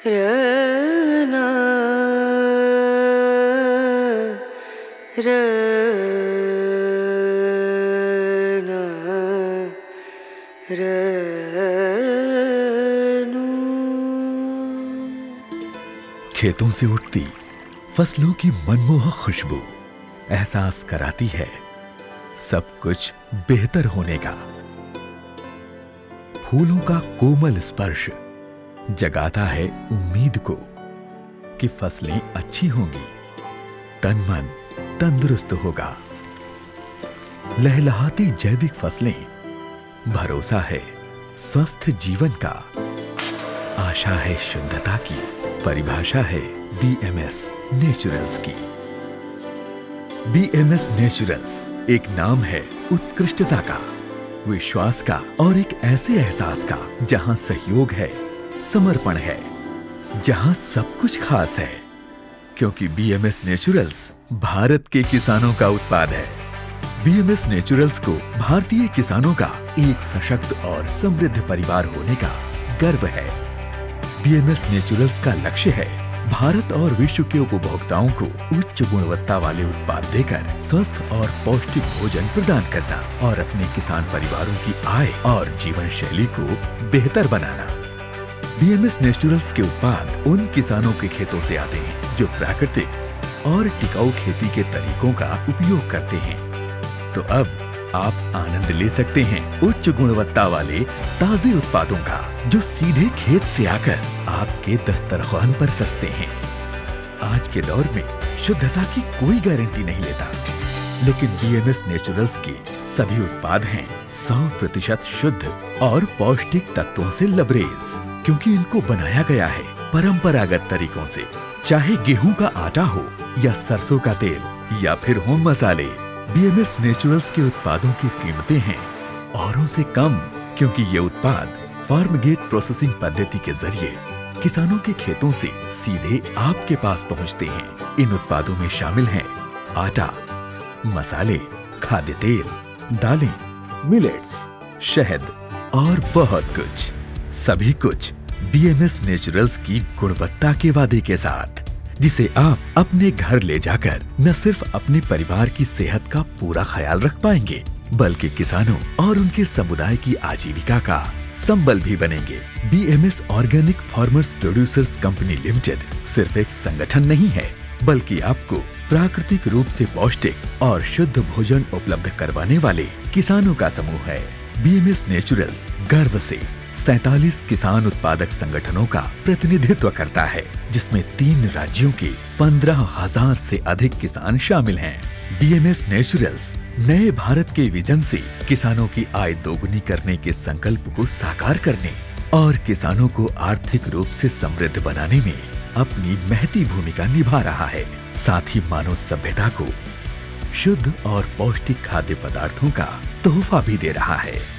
रना रना रनू। खेतों से उठती फसलों की मनमोहक खुशबू एहसास कराती है सब कुछ बेहतर होने का। फूलों का कोमल स्पर्श जगाता है उम्मीद को कि फसलें अच्छी होंगी, तन मन तंदुरुस्त होगा। लहलहाती जैविक फसलें भरोसा है स्वस्थ जीवन का। आशा है शुद्धता की, परिभाषा है बीएमएस नेचुरल्स की। बीएमएस नेचुरल्स एक नाम है उत्कृष्टता का, विश्वास का और एक ऐसे एहसास का जहां सहयोग है, समर्पण है, जहां सब कुछ खास है। क्योंकि बीएमएस नेचुरल्स भारत के किसानों का उत्पाद है। बीएमएस नेचुरल्स को भारतीय किसानों का एक सशक्त और समृद्ध परिवार होने का गर्व है। बीएमएस नेचुरल्स का लक्ष्य है भारत और विश्व के उपभोक्ताओं को उच्च गुणवत्ता वाले उत्पाद देकर स्वस्थ और पौष्टिक भोजन प्रदान करना और अपने किसान परिवारों की आय और जीवन शैली को बेहतर बनाना। बीएमएस नेचुरल्स के उत्पाद उन किसानों के खेतों से आते हैं जो प्राकृतिक और टिकाऊ खेती के तरीकों का उपयोग करते हैं। तो अब आप आनंद ले सकते हैं उच्च गुणवत्ता वाले ताजे उत्पादों का जो सीधे खेत से आकर आपके दस्तरख्वान पर सजते हैं। आज के दौर में शुद्धता की कोई गारंटी नहीं लेता, लेकिन बीएमएस नेचुरल्स के सभी उत्पाद हैं 100% शुद्ध और पौष्टिक तत्वों से लबरेज, क्योंकि इनको बनाया गया है परंपरागत तरीकों से। चाहे गेहूं का आटा हो या सरसों का तेल या फिर होम मसाले, बीएमएस नेचुरल्स के उत्पादों की कीमतें हैं औरों से कम, क्योंकि ये उत्पाद फार्म गेट प्रोसेसिंग पद्धति के जरिए किसानों के खेतों से सीधे आपके पास पहुंचते हैं। इन उत्पादों में शामिल हैं आटा, मसाले, खाद्य तेल, दालें, मिलेट्स, शहद और बहुत कुछ। सभी कुछ बीएमएस नेचुरल्स की गुणवत्ता के वादे के साथ, जिसे आप अपने घर ले जाकर न सिर्फ अपने परिवार की सेहत का पूरा ख्याल रख पाएंगे, बल्कि किसानों और उनके समुदाय की आजीविका का संबल भी बनेंगे। BMS organic farmers producers company limited सिर्फ एक संगठन नहीं है, बल्कि आपको प्राकृतिक रूप से पौष्टिक और शुद्ध भोजन उपलब्ध करवाने वाले किसानों का समूह है। बीएमएस नेचुरल्स गर्व से 47 किसान उत्पादक संगठनों का प्रतिनिधित्व करता है, जिसमें 3 राज्यों के 15,000 से अधिक किसान शामिल हैं। बीएमएस नेचुरल्स नए भारत के विजन से किसानों की आय दोगुनी करने के संकल्प को साकार करने और किसानों को आर्थिक रूप से समृद्ध बनाने में अपनी महती भूमिका निभा रहा है। साथ ही मानव सभ्यता को शुद्ध और पौष्टिक खाद्य पदार्थों का तोहफा भी दे रहा है।